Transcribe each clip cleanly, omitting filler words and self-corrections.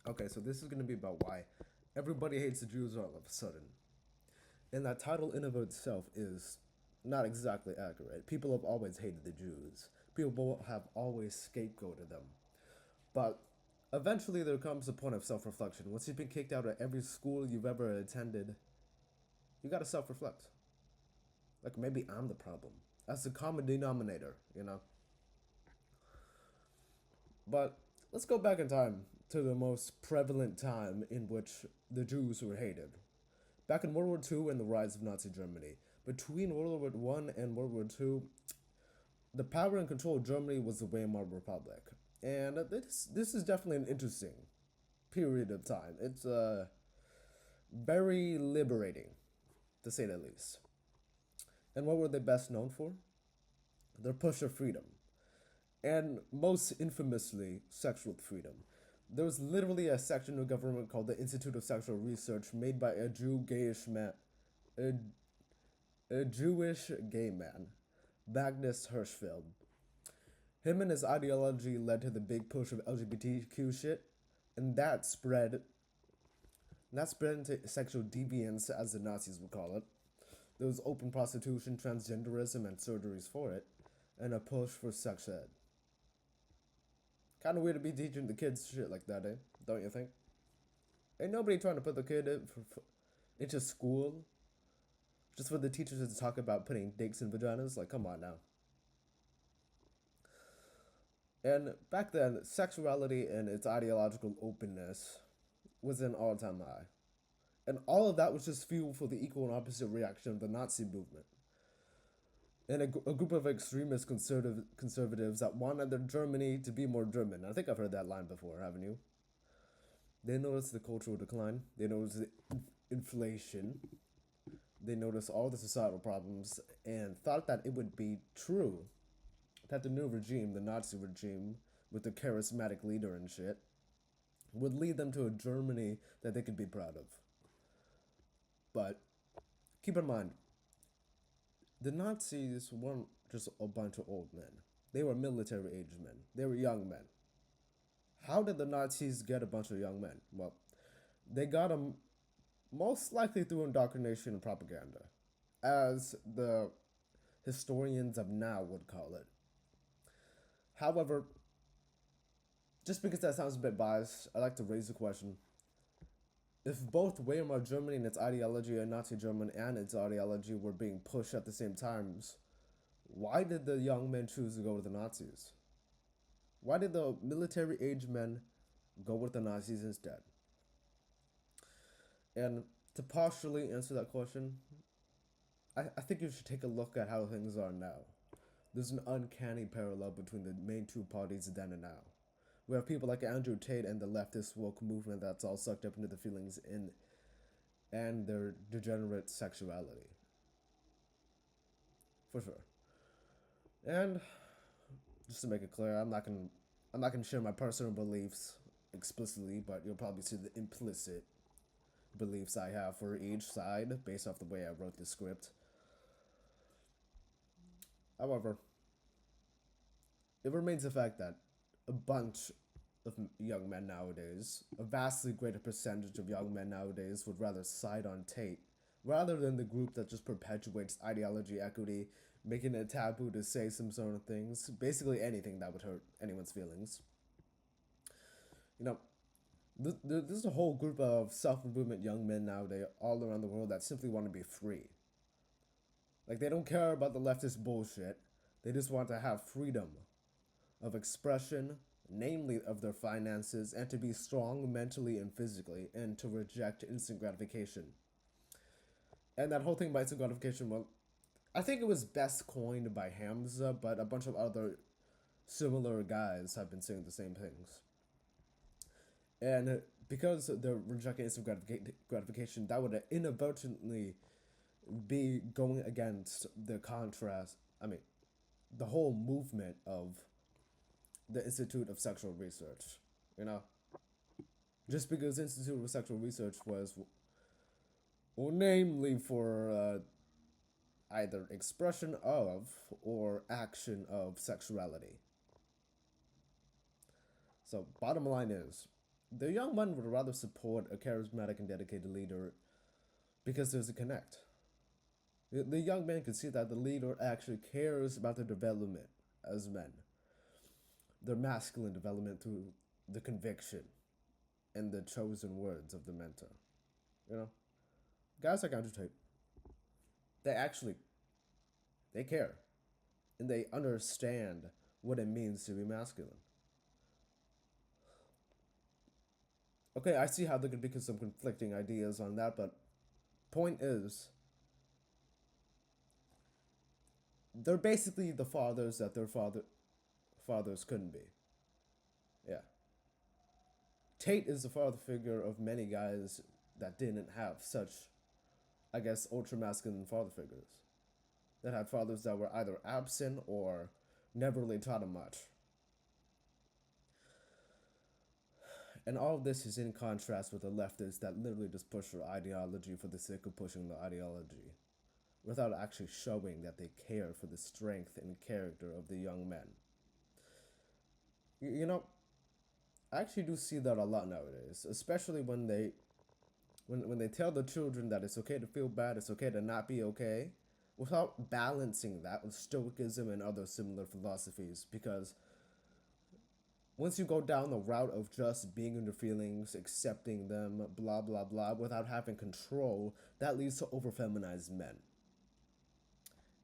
Okay, so this is going to be about why everybody hates the Jews all of a sudden. And that title in of itself is not exactly accurate. People have always hated the Jews. People have always scapegoated them. But eventually there comes a point of self-reflection. Once you've been kicked out of every school you've ever attended, you gotta self-reflect. Like, maybe I'm the problem. That's the common denominator. But let's go back in time to the most prevalent time in which the Jews were hated. Back in World War II and the rise of Nazi Germany. Between World War One and World War II, the power and control of Germany was the Weimar Republic. And this is definitely an interesting period of time. It's very liberating, to say the least. And what were they best known for? Their push of freedom. And most infamously, sexual freedom. There was literally a section of government called the Institute of Sexual Research made by a, a Jewish gay man, Magnus Hirschfeld. Him and his ideology led to the big push of LGBTQ shit, and that spread into sexual deviance, as the Nazis would call it. There was open prostitution, transgenderism, and surgeries for it, and a push for sex ed. Kind of weird to be teaching the kids shit like that, eh? Don't you think? Ain't nobody trying to put the kid into school just for the teachers to talk about putting dicks in vaginas. Like, come on now. And back then, sexuality and its ideological openness was an all-time high. And all of that was just fuel for the equal and opposite reaction of the Nazi movement. And a group of extremist conservatives that wanted their Germany to be more German. I think I've heard that line before, haven't you? They noticed the cultural decline. They noticed the inflation. They noticed all the societal problems and thought that it would be true that the new regime, the Nazi regime, with the charismatic leader and shit, would lead them to a Germany that they could be proud of. But keep in mind, the Nazis weren't just a bunch of old men. They were military aged men. They were young men. How did the Nazis get a bunch of young men? Well, they got them most likely through indoctrination and propaganda, as the historians of now would call it. However, just because that sounds a bit biased, I'd like to raise the question. If both Weimar Germany and its ideology and Nazi Germany and its ideology were being pushed at the same times, why did the young men choose to go with the Nazis? Why did the military aged men go with the Nazis instead? And to partially answer that question, I think you should take a look at how things are now. There's an uncanny parallel between the main two parties then and now. We have people like Andrew Tate and the leftist woke movement that's all sucked up into the feelings in and their degenerate sexuality. For sure. And just to make it clear, I'm not gonna share my personal beliefs explicitly, but you'll probably see the implicit beliefs I have for each side based off the way I wrote the script. However, it remains a fact that a bunch of young men nowadays, a vastly greater percentage of young men nowadays, would rather side on Tate rather than the group that just perpetuates ideology equity, making it taboo to say some sort of things, basically anything that would hurt anyone's feelings. You know, there's a whole group of self-improvement young men nowadays all around the world that simply want to be free. Like, they don't care about the leftist bullshit. They just want to have freedom of expression, namely of their finances, and to be strong mentally and physically, and to reject instant gratification. And that whole thing about instant gratification, well, I think it was best coined by Hamza, but a bunch of other similar guys have been saying the same things. And because they're rejecting instant gratification, that would inadvertently be going against the contrast. I mean, the whole movement of the Institute of Sexual Research. You know, just because Institute of Sexual Research was, well, namely for either expression of or action of sexuality. So, bottom line is, The young men would rather support a charismatic and dedicated leader because there's a connect. The young men can see that the leader actually cares about their development as men, their masculine development through the conviction and the chosen words of the mentor. You know, guys like Andrew Tate, they actually they care and they understand what it means to be masculine. Okay, I see how there could be some conflicting ideas on that, but point is, they're basically the fathers that their fathers couldn't be. Yeah. Tate is the father figure of many guys that didn't have such, I guess, ultra masculine father figures. That had fathers that were either absent or never really taught them much. And all of this is in contrast with the leftists that literally just push their ideology for the sake of pushing the ideology, without actually showing that they care for the strength and character of the young men. You know, I actually do see that a lot nowadays, especially when they tell the children that it's okay to feel bad, it's okay to not be okay, without balancing that with stoicism and other similar philosophies. Because once you go down the route of just being in your feelings, accepting them, blah blah blah, without having control, that leads to over feminized men.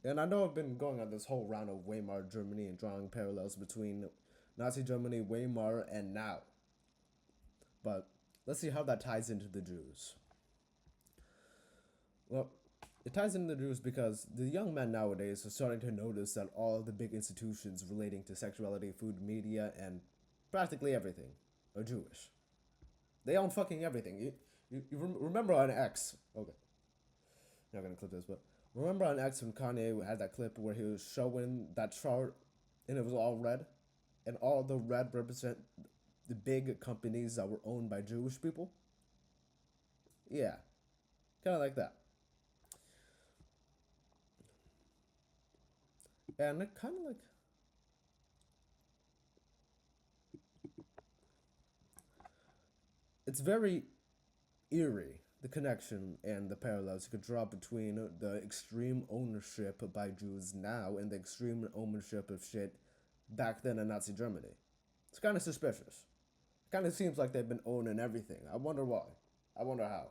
And I know I've been going on this whole round of Weimar Germany and drawing parallels between Nazi Germany, Weimar, and now. But let's see how that ties into the Jews. Well, it ties into the Jews because the young men nowadays are starting to notice that all of the big institutions relating to sexuality, food, media, and practically everything are Jewish. They own fucking everything. You remember on X? Okay, not gonna clip this, but remember on X when Kanye had that clip where he was showing that chart and it was all red, and all the red represent the big companies that were owned by Jewish people? Yeah, kind of like that. And it kind of like it's very eerie, the connection and the parallels you could draw between the extreme ownership by Jews now and the extreme ownership of shit back then in Nazi Germany. It's kind of suspicious. It kind of seems like they've been owning everything. I wonder why. I wonder how.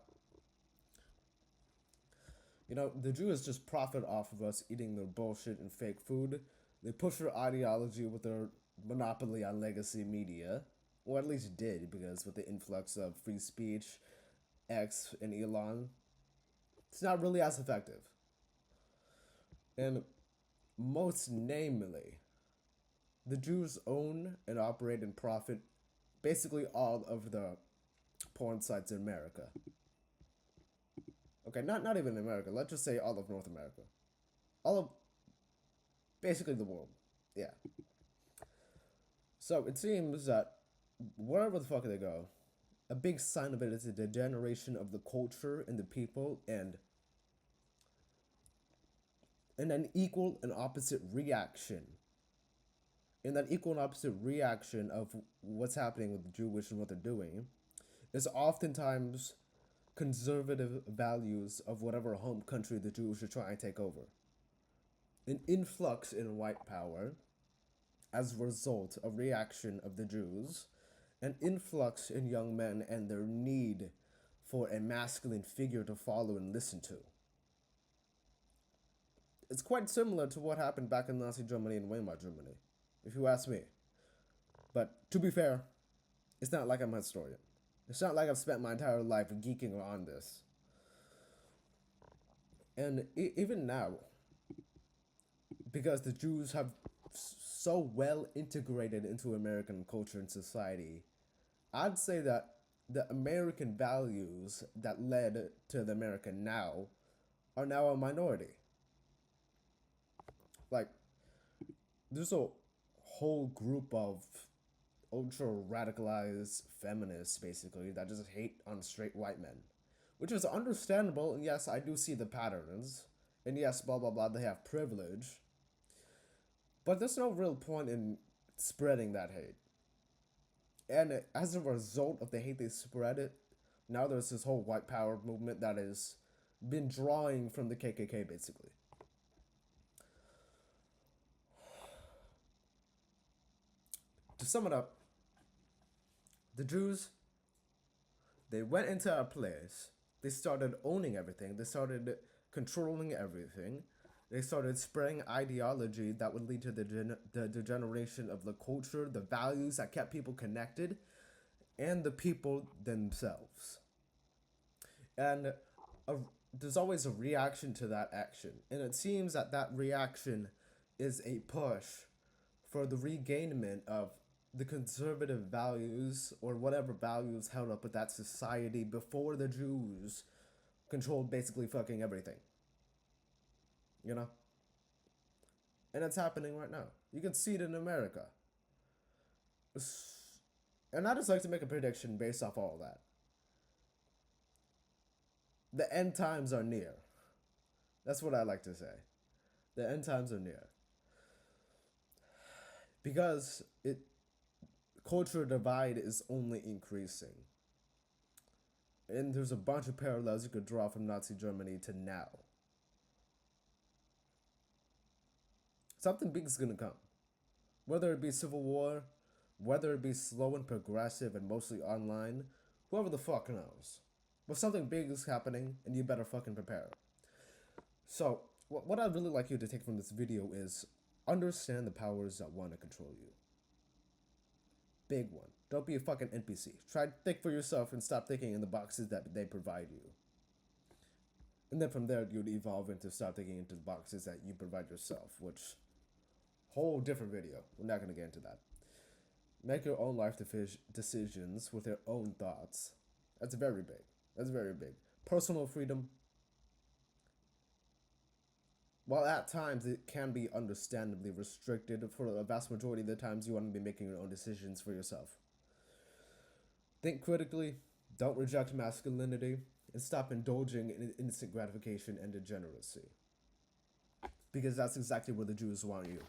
You know, the Jews just profit off of us eating their bullshit and fake food. They push their ideology with their monopoly on legacy media, or at least did, because with the influx of free speech, X, and Elon, it's not really as effective. And most namely, the Jews own and operate and profit basically all of the porn sites in America. Okay, not even America. Let's just say all of North America. All of basically the world. Yeah. So it seems that wherever the fuck they go, a big sign of it is the degeneration of the culture and the people, and an equal and opposite reaction. In that equal and opposite reaction of what's happening with the Jewish and what they're doing is oftentimes conservative values of whatever home country the Jews are trying to take over. An influx in white power as a result of reaction of the Jews, an influx in young men and their need for a masculine figure to follow and listen to. It's quite similar to what happened back in Nazi Germany and Weimar Germany, if you ask me. But to be fair, it's not like I'm a historian. It's not like I've spent my entire life geeking on this. And even now, because the Jews have so well integrated into American culture and society, I'd say that the American values that led to the America now are now a minority. Like, there's a whole group of ultra radicalized feminists, basically, that just hate on straight white men, which is understandable. And yes, I do see the patterns. And yes, blah, blah, blah, they have privilege. But there's no real point in spreading that hate. And as a result of the hate they spread it, now there's this whole white power movement that has been drawing from the KKK, basically. To sum it up, the Jews, they went into a place, they started owning everything, they started controlling everything, they started spreading ideology that would lead to the degeneration of the culture, the values that kept people connected, and the people themselves. And there's always a reaction to that action. And it seems that that reaction is a push for the regainment of the conservative values or whatever values held up with that society before the Jews controlled basically fucking everything. You know? And it's happening right now. You can see it in America. And I just like to make a prediction based off all that. The end times are near. That's what I like to say. The end times are near. Because culture divide is only increasing. And there's a bunch of parallels you could draw from Nazi Germany to now. Something big is gonna come. Whether it be civil war, whether it be slow and progressive and mostly online, whoever the fuck knows. But something big is happening, and you better fucking prepare. So, what I'd really like you to take from this video is understand the powers that want to control you. Big one. Don't be a fucking NPC. Try to think for yourself and stop thinking in the boxes that they provide you. And then from there, you'd evolve into start thinking into the boxes that you provide yourself, which, whole different video. We're not going to get into that. Make your own life decisions with your own thoughts. That's very big. That's very big. Personal freedom, while at times it can be understandably restricted, for the vast majority of the times you want to be making your own decisions for yourself. Think critically, don't reject masculinity, and stop indulging in instant gratification and degeneracy. Because that's exactly where the Jews want you.